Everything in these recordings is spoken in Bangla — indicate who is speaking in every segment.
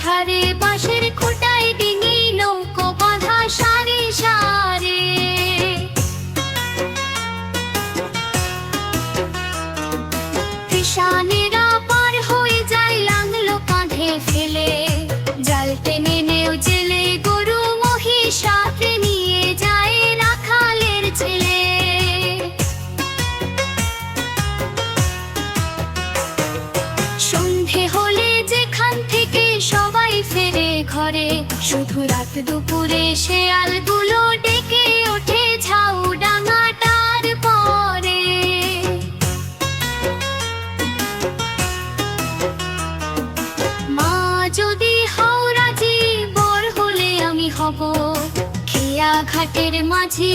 Speaker 1: ধারে বাঁশের খোঁটায় ডিঙি নৌকো বাঁধা সারি সারি। কৃষানেরা পার হয়ে যায় লাঙলো কাঁধে ফেলে, জাল টেনে নেও জেলে গরু মহিষ সাথে নিয়ে যায় রাখালের ছেলে। সন্ধে হলে যেখান থেকে সবাই ফেরে ঘরে, শুধু রাত দুপুরে শেয়ালগুলো ডেকে ওঠে ঝাউডাঙাটার পরে। মা যদি হও রাজি, বর হলে আমি হব খেয়া ঘাটের মাঝি।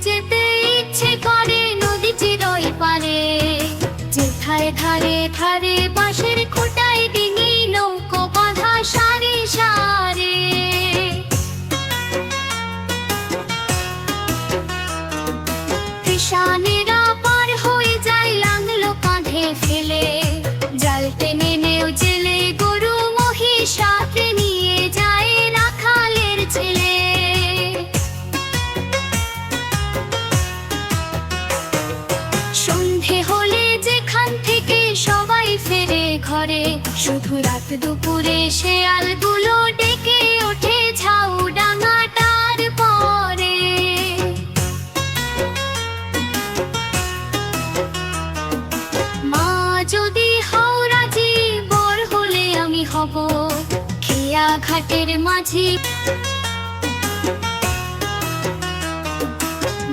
Speaker 1: যেতে ইচ্ছে করে নদী চিরই পারে, যেথায় ধারে ধারে বাঁশের খোঁটায় ডিঙি নৌকো বাঁধা সারি সারি। কৃষানেরা পার হয়ে যায় লাঙলো কাঁধে ফেলে, জাল টেনে নেও জেলে গরু মহিষ সাথে নিয়ে যায় রাখালের ছেলে। সন্ধে হলে যেখান থেকে সবাই ফেরে ঘরে, শুধু রাত দুপুরে শেয়ালগুলো ডেকে ওঠে ঝাউডাঙাটার পরে। মা যদি হও রাজি, বর হলে আমি হব খেয়া ঘাটের মাঝি।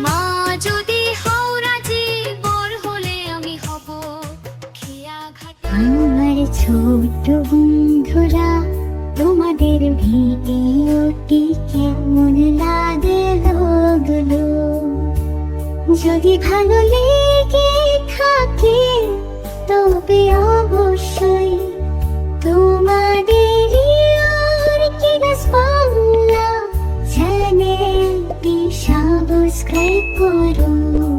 Speaker 1: মা যদি হও রাজি, বর হলে আমি হব খেয়া ঘাটের।
Speaker 2: আমার ছোট বন্ধুরা, তোমাদের ভিডিওটি কেমন লাগলো? যদি ভালো লেগে থাকে তবে অবশ্যই তোমাদের ইয়ারকিডস বাংলা চ্যানেলটি সাবস্ক্রাইব করুন।